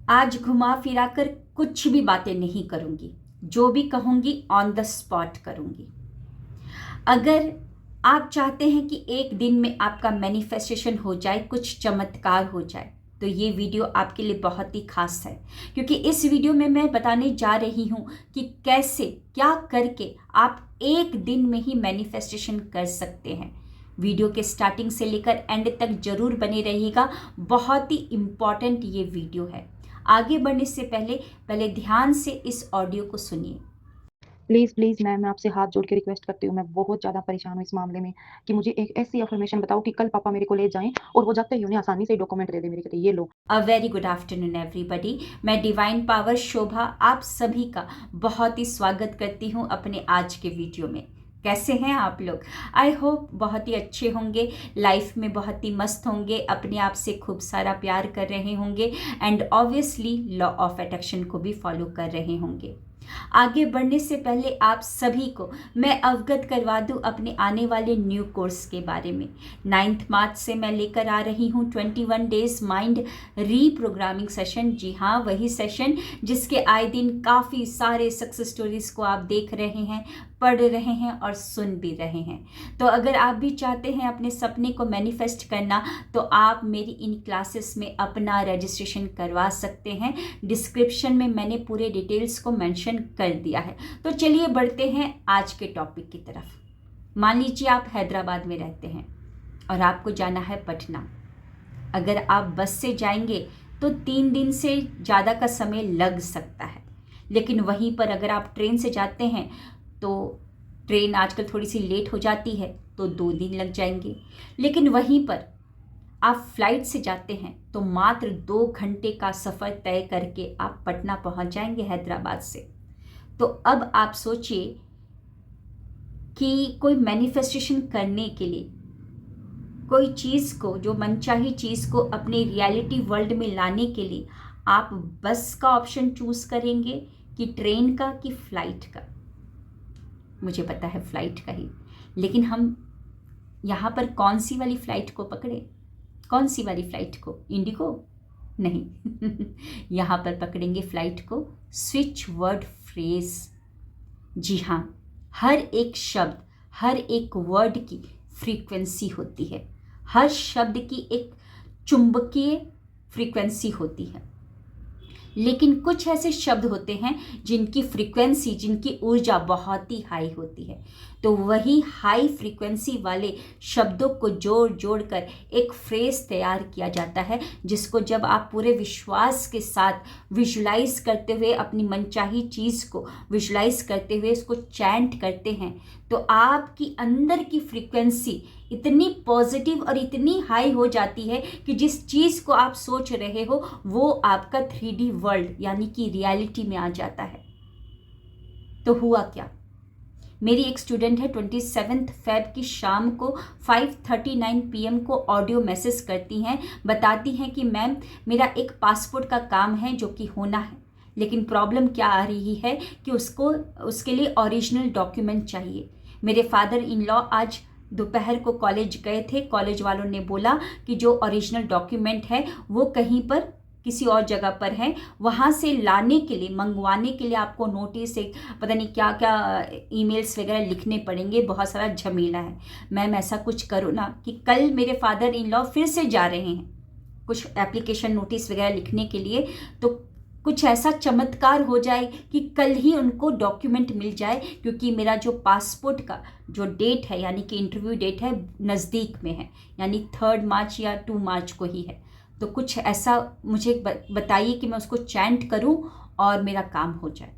आज घुमा फिरा कर कुछ भी बातें नहीं करूंगी, जो भी कहूंगी ऑन द स्पॉट करूंगी। अगर आप चाहते हैं कि एक दिन में आपका मैनिफेस्टेशन हो जाए, कुछ चमत्कार हो जाए, तो ये वीडियो आपके लिए बहुत ही खास है, क्योंकि इस वीडियो में मैं बताने जा रही हूँ कि कैसे क्या करके आप एक दिन में ही मैनिफेस्टेशन कर सकते हैं। वीडियो के स्टार्टिंग से लेकर एंड तक जरूर बने रहिएगा, बहुत ही इम्पॉर्टेंट ये वीडियो है। आगे बढ़ने से पहले पहले ध्यान से इस ऑडियो को सुनिए। प्लीज़ प्लीज़ मैम, मैं आपसे हाथ जोड़ के रिक्वेस्ट करती हूँ। मैं बहुत ज़्यादा परेशान हूँ इस मामले में कि मुझे एक ऐसी अफर्मेशन बताओ कि कल पापा मेरे को ले जाएँ और वो जाते ही उन्हें आसानी से डॉक्यूमेंट दे दे मेरे, कहते ये लो। A very good afternoon everybody. मैं डिवाइन पावर शोभा आप सभी का बहुत ही स्वागत करती हूँ अपने आज के वीडियो में। कैसे हैं आप लोग? आई होप बहुत ही अच्छे होंगे, लाइफ में बहुत ही मस्त होंगे, अपने आप से खूब सारा प्यार कर रहे होंगे and obviously law of attraction को भी फॉलो कर रहे होंगे। आगे बढ़ने से पहले आप सभी को मैं अवगत करवा दूं अपने आने वाले न्यू कोर्स के बारे में। 9 मार्च से मैं लेकर आ रही हूं 21 डेज माइंड रीप्रोग्रामिंग सेशन। जी हाँ, वही सेशन जिसके आए दिन काफ़ी सारे सक्सेस स्टोरीज को आप देख रहे हैं, पढ़ रहे हैं और सुन भी रहे हैं। तो अगर आप भी चाहते हैं अपने सपने को मैनिफेस्ट करना, तो आप मेरी इन क्लासेस में अपना रजिस्ट्रेशन करवा सकते हैं। डिस्क्रिप्शन में मैंने पूरे डिटेल्स को मेंशन कर दिया है। तो चलिए बढ़ते हैं आज के टॉपिक की तरफ। मान लीजिए आप हैदराबाद में रहते हैं और आपको जाना है पटना। अगर आप बस से जाएंगे तो 3 दिन से ज़्यादा का समय लग सकता है, लेकिन वहीं पर अगर आप ट्रेन से जाते हैं तो ट्रेन आजकल थोड़ी सी लेट हो जाती है तो 2 दिन लग जाएंगे। लेकिन वहीं पर आप फ्लाइट से जाते हैं तो मात्र 2 घंटे का सफ़र तय करके आप पटना पहुंच जाएंगे हैदराबाद से। तो अब आप सोचिए कि कोई मैनिफेस्टेशन करने के लिए, कोई चीज़ को, जो मनचाही चीज़ को अपने रियलिटी वर्ल्ड में लाने के लिए आप बस का ऑप्शन चूज करेंगे कि ट्रेन का कि फ्लाइट का। मुझे पता है फ्लाइट का ही, लेकिन हम यहाँ पर कौन सी वाली फ्लाइट को पकड़े? कौन सी वाली फ्लाइट को? इंडिगो? नहीं यहाँ पर पकड़ेंगे फ्लाइट को स्विच वर्ड फ्रेज। जी हाँ, हर एक शब्द, हर एक वर्ड की फ्रीक्वेंसी होती है, हर शब्द की एक चुंबकीय फ्रीक्वेंसी होती है। लेकिन कुछ ऐसे शब्द होते हैं जिनकी फ्रीक्वेंसी, जिनकी ऊर्जा बहुत ही हाई होती है। तो वही हाई फ्रीक्वेंसी वाले शब्दों को जोड़ जोड़ कर एक फ्रेज तैयार किया जाता है, जिसको जब आप पूरे विश्वास के साथ विजुलाइज करते हुए, अपनी मनचाही चीज़ को विजुलाइज करते हुए इसको चैंट करते हैं, तो आपकी अंदर की फ्रीक्वेंसी इतनी पॉजिटिव और इतनी हाई हो जाती है कि जिस चीज़ को आप सोच रहे हो वो आपका 3D वर्ल्ड यानी कि रियलिटी में आ जाता है। तो हुआ क्या? मेरी एक स्टूडेंट है, 27 फेब की शाम को 5:39 PM को ऑडियो मैसेज करती हैं, बताती हैं कि मैम मेरा एक पासपोर्ट का काम है जो कि होना है, लेकिन प्रॉब्लम क्या आ रही है कि उसके लिए ओरिजिनल डॉक्यूमेंट चाहिए। मेरे फादर इन लॉ आज दोपहर को कॉलेज गए थे, कॉलेज वालों ने बोला कि जो ओरिजिनल डॉक्यूमेंट है वो कहीं पर किसी और जगह पर है, वहाँ से लाने के लिए, मंगवाने के लिए आपको नोटिस, एक पता नहीं क्या क्या ईमेल्स वगैरह लिखने पड़ेंगे, बहुत सारा झमेला है। मैम ऐसा कुछ करो ना कि कल मेरे फादर इन लॉ फिर से जा रहे हैं कुछ एप्लीकेशन नोटिस वगैरह लिखने के लिए, तो कुछ ऐसा चमत्कार हो जाए कि कल ही उनको डॉक्यूमेंट मिल जाए, क्योंकि मेरा जो पासपोर्ट का जो डेट है यानी कि इंटरव्यू डेट है नज़दीक में है, यानी 3 मार्च या 2 मार्च को ही है। तो कुछ ऐसा मुझे बताइए कि मैं उसको चैंट करूं और मेरा काम हो जाए।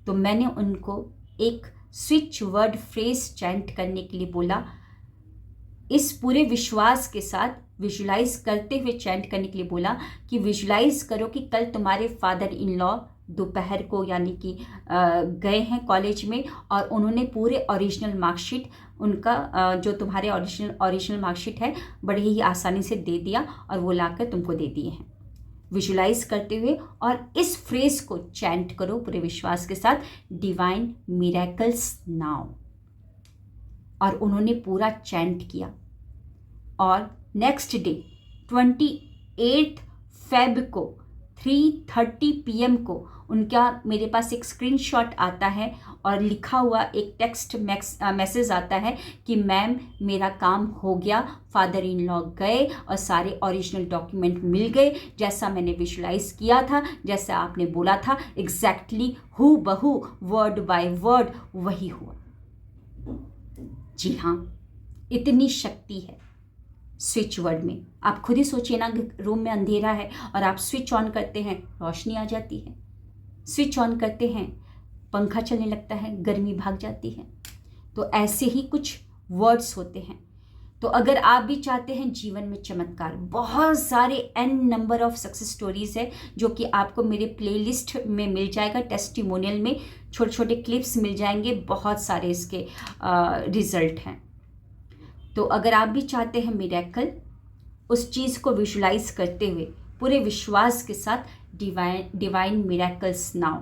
तो मैंने उनको एक स्विच वर्ड फ्रेज चैंट करने के लिए बोला, इस पूरे विश्वास के साथ विजुलाइज करते हुए चैंट करने के लिए बोला कि विजुलाइज करो कि कल तुम्हारे फादर इन लॉ दोपहर को यानी कि गए हैं कॉलेज में और उन्होंने पूरे ओरिजिनल मार्कशीट, उनका जो तुम्हारे ओरिजिनल मार्कशीट है बड़े ही आसानी से दे दिया और वो लाकर तुमको दे दिए हैं। विजुलाइज करते हुए और इस फ्रेज को चैंट करो पूरे विश्वास के साथ, डिवाइन मिरेकल्स नाउ। और उन्होंने पूरा चैंट किया और नेक्स्ट डे 28 फेब को 3:30 PM को उनका मेरे पास एक स्क्रीनशॉट आता है और लिखा हुआ एक टेक्स्ट मैसेज आता है कि मैम मेरा काम हो गया, फादर इन लॉ गए और सारे ओरिजिनल डॉक्यूमेंट मिल गए, जैसा मैंने विजुलाइज किया था, जैसा आपने बोला था, एग्जैक्टली हू बहू वर्ड बाय वर्ड वही हुआ। जी हाँ, इतनी शक्ति है स्विच वर्ड में। आप खुद ही सोचिए ना, रूम में अंधेरा है और आप स्विच ऑन करते हैं, रोशनी आ जाती है। स्विच ऑन करते हैं, पंखा चलने लगता है, गर्मी भाग जाती है। तो ऐसे ही कुछ वर्ड्स होते हैं। तो अगर आप भी चाहते हैं जीवन में चमत्कार, बहुत सारे n number of success stories है जो कि आपको मेरे प्लेलिस्ट में मिल जाएगा। टेस्टिमोनियल में छोटे छोटे क्लिप्स मिल जाएंगे, बहुत सारे इसके रिजल्ट हैं। तो अगर आप भी चाहते हैं मिरेकल, उस चीज़ को विजुलाइज करते हुए पूरे विश्वास के साथ, divine miracles now,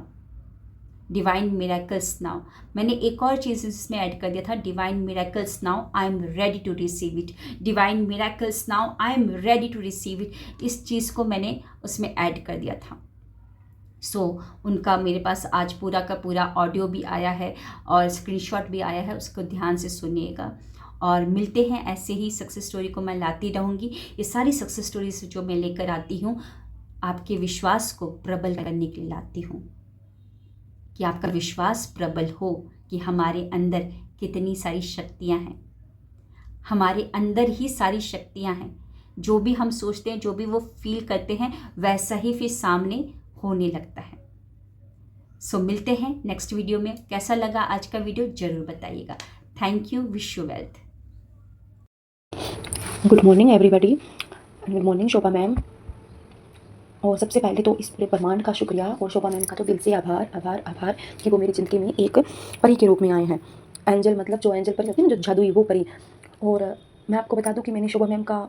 divine miracles now. मैंने एक और चीज़ इसमें ऐड कर दिया था, divine miracles now I am ready to receive it, divine miracles now I am ready to receive it. इस चीज़ को मैंने उसमें ऐड कर दिया था। उनका मेरे पास आज पूरा का पूरा ऑडियो भी आया है और स्क्रीनशॉट भी आया है, उसको ध्यान से सुनिएगा। और मिलते हैं, ऐसे ही सक्सेस स्टोरी को मैं लाती रहूँगी। ये सारी सक्सेस स्टोरीज जो मैं लेकर आती हूँ, आपके विश्वास को प्रबल करने के लिए लाती हूँ, कि आपका विश्वास प्रबल हो कि हमारे अंदर कितनी सारी शक्तियाँ हैं। हमारे अंदर ही सारी शक्तियाँ हैं। जो भी हम सोचते हैं, जो भी वो फील करते हैं, वैसा ही फिर सामने होने लगता है। मिलते हैं नेक्स्ट वीडियो में। कैसा लगा आज का वीडियो ज़रूर बताइएगा। Thank you, wish you wealth. Good morning everybody, good morning Shobha ma'am. और सबसे पहले तो इस पूरे ब्रह्मांड का शुक्रिया और शोभा मैम का तो दिल से आभार आभार आभार कि वो मेरी ज़िंदगी में एक परी के रूप में आए हैं। एंजल मतलब जो एंजल परी होती है ना, जो जादुई, वो परी। और मैं आपको बता दूं कि मैंने शोभा मैम का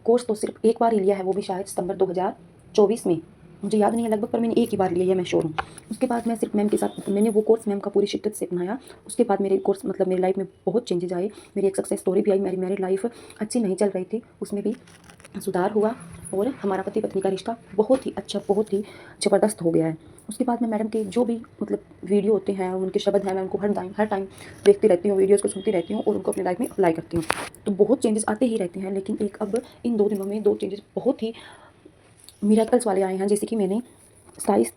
कोर्स तो सिर्फ एक बार ही लिया है, वो भी शायद सितंबर 2024 में, मुझे याद नहीं है लगभग, पर मैंने एक ही बार लिया है, मैं श्योर हूँ। उसके बाद मैं सिर्फ मैम के साथ, मैंने वो कोर्स मैम का पूरी शिद्दत से अपनाया। उसके बाद मेरे कोर्स मतलब मेरी लाइफ में बहुत चेंजेस आए, मेरी एक सक्सेस स्टोरी भी आई। मेरी मैरिड लाइफ अच्छी नहीं चल रही थी, उसमें भी सुधार हुआ और हमारा पति पत्नी का रिश्ता बहुत ही अच्छा, बहुत ही ज़बरदस्त हो गया है। उसके बाद मैं मैडम के जो भी मतलब वीडियो होते हैं, उनके शब्द हैं, मैं उनको हर टाइम देखती रहती हूँ, वीडियोज़ को सुनती रहती हूँ और उनको अपनी लाइफ में अप्लाई करती हूँ। तो बहुत चेंजेस आते ही रहते हैं, लेकिन एक अब इन 2 दिनों में 2 चेंजेस बहुत ही मिरेकल्स वाले आए हैं। जैसे कि मैंने 27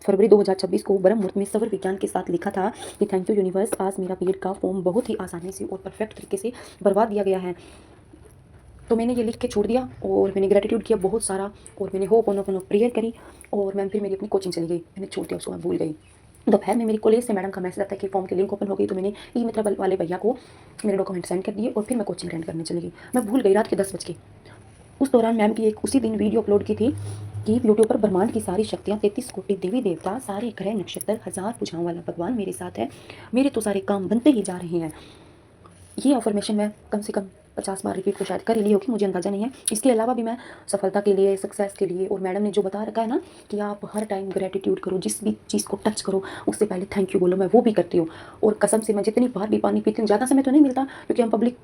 फरवरी 2026 को ब्रह्म मुहूर्त में सवर विज्ञान के साथ लिखा था कि थैंक यू यूनिवर्स, आज मेरा पीरियड का फॉर्म बहुत ही आसानी से और परफेक्ट तरीके से भरवा दिया गया है। तो मैंने ये लिख के छोड़ दिया और मैंने ग्रेटिट्यूड किया बहुत सारा, और मैंने होपोनोपोनो प्रेयर करी और मैम फिर मेरी अपनी कोचिंग चली गई। मैंने छोड़ दिया उसको, मैं भूल गई। दोपहर में मेरी कॉलेज से मैडम का मैसेज आता है कि फॉर्म की लिंक ओपन हो गई। तो मैंने ई मित्र वाले भैया को मेरे डॉक्यूमेंट सेंड कर दिए और फिर मैं कोचिंग अटेंड करने चली गई। मैं भूल गई रात के 10 बजे। उस दौरान मैम की एक उसी दिन वीडियो अपलोड की थी कि यूट्यूब पर ब्रह्मांड की सारी शक्तियाँ, 33 कोटि देवी देवता, सारे ग्रह नक्षत्र, 1000 भुजाओं वाला भगवान मेरे साथ है, मेरे तो सारे काम बनते ही जा रहे हैं। ये अफर्मेशन मैं कम से कम 50 बार रिपीट तो शायद कर ही ली होगी, मुझे अंदाज़ा नहीं है। इसके अलावा भी मैं सफलता के लिए, सक्सेस के लिए, और मैडम ने जो बता रखा है ना कि आप हर टाइम ग्रेटिट्यूड करो, जिस भी चीज़ को टच करो उससे पहले थैंक यू बोलो, मैं वो भी करती हूँ। और कसम से मैं जितनी बार भी पानी पीती हूँ, ज़्यादा समय तो नहीं मिलता क्योंकि हम पब्लिक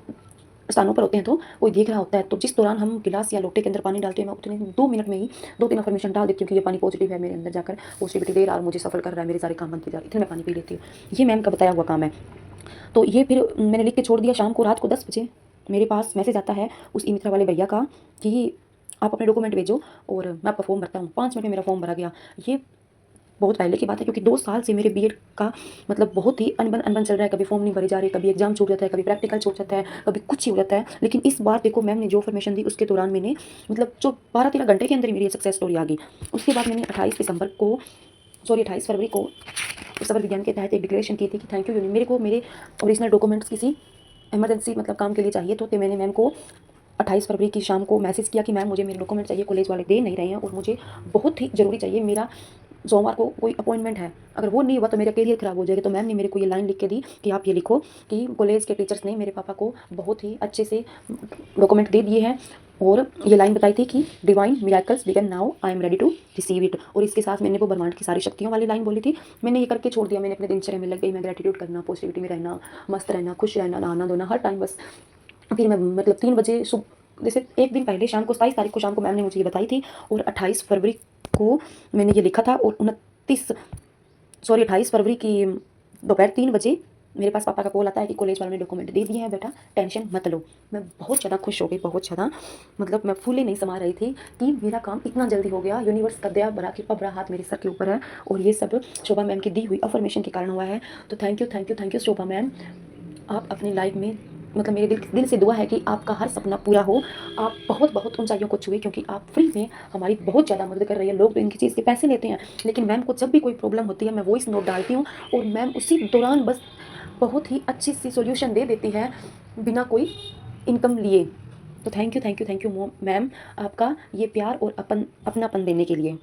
स्थानों पर होते हैं तो कोई देख रहा होता है, तो जिस दौरान हम गिलास या लोटे के अंदर पानी डालते हैं, मैं उतने 2 मिनट में ही 2-3 अफर्मेशन डाल देती हूँ कि ये पानी पॉजिटिव है, मेरे अंदर जाकर पॉजिटिविटी दे रहा है और मुझे सफल कर रहा है, मेरे सारे काम बनते जा रहे हैं, इतने मैं पानी पी लेती हूँ। ये मैम का बताया हुआ काम है। तो ये फिर मैंने लिख के छोड़ दिया। शाम को, रात को 10 बजे मेरे पास मैसेज आता है उस ई मित्रा वाले भैया का कि आप अपने डॉक्यूमेंट भेजो और मैं आपका फॉर्म भरता हूँ। 5 मिनट में मेरा फॉर्म भरा गया। ये बहुत पहले की बात है क्योंकि 2 साल से मेरे बीएड का मतलब बहुत ही अनबन चल रहा है। कभी फॉर्म नहीं भरे जा रहे, कभी एग्जाम छूट जाता है, कभी प्रैक्टिकल छूट जाता है, कभी कुछ ही हो जाता है। लेकिन इस बार देखो मैम ने जो इन्फॉर्मेशन दी उसके दौरान मैंने मतलब जो 12-13 घंटे के अंदर मेरी सक्सेस स्टोरी आ गई। उसके बाद मैंने 28 फरवरी को सबर विज्ञान के तहत एक डिक्लेरेशन की थी कि थैंक यू यूनिवर्स, मेरे को मेरे ओरिजिनल डॉक्यूमेंट्स किसी इमरजेंसी मतलब काम के लिए चाहिए तो मैंने मैम को 28 फरवरी की शाम को मैसेज किया कि मैम मुझे मेरे डॉक्यूमेंट चाहिए, कॉलेज वाले दे नहीं रहे हैं और मुझे बहुत ही ज़रूरी चाहिए। मेरा सोमवार को कोई अपॉइंटमेंट है, अगर वो नहीं हुआ तो मेरा करियर ख़राब हो जाएगा। तो मैम ने मेरे को ये लाइन लिख के दी कि आप ये लिखो कि कॉलेज के टीचर्स ने मेरे पापा को बहुत ही अच्छे से डॉक्यूमेंट दे दिए हैं और ये लाइन बताई थी कि divine miracles begin now, I am ready to receive it. और इसके साथ मैंने वो ब्रह्मांड की सारी शक्तियों वाली लाइन बोली थी। मैंने ये करके छोड़ दिया। मैंने अपने दिनचर्या में लग गई। मैं ग्रेटिट्यूड करना, पॉजिटिविटी में रहना, मस्त रहना, खुश रहना, नहाना धोना हर टाइम बस। फिर मैं मतलब 3 बजे जैसे एक दिन पहले शाम को 27 तारीख को शाम को मैम ने मुझे ये बताई थी और 28 फरवरी को मैंने ये लिखा था और 28 फरवरी की दोपहर 3 बजे मेरे पास पापा का कॉल आता है कि कॉलेज वालों ने डॉक्यूमेंट दे दिए हैं बेटा, टेंशन मत लो। मैं बहुत ज़्यादा खुश हो गई, बहुत ज़्यादा, मतलब मैं फूले नहीं समा रही थी कि मेरा काम इतना जल्दी हो गया। यूनिवर्स का दया बड़ा कृपा बड़ा हाथ मेरे सर के ऊपर है और ये सब शोभा मैम की दी हुई अफर्मेशन के कारण हुआ है। तो थैंक यू शोभा मैम। आप अपनी लाइफ में, मतलब मेरे दिल से दुआ है कि आपका हर सपना पूरा हो। आप बहुत ऊंचाइयों को छुए, क्योंकि आप फ्री में हमारी बहुत ज़्यादा मदद कर रही है। लोग तो इनकी चीज़ के पैसे लेते हैं, लेकिन मैम को जब भी कोई प्रॉब्लम होती है मैं वॉइस नोट डालती हूँ और मैम उसी दौरान बस बहुत ही अच्छी सी सॉल्यूशन दे देती है बिना कोई इनकम लिए। तो थैंक यू मैम, आपका ये प्यार और अपनापन देने के लिए।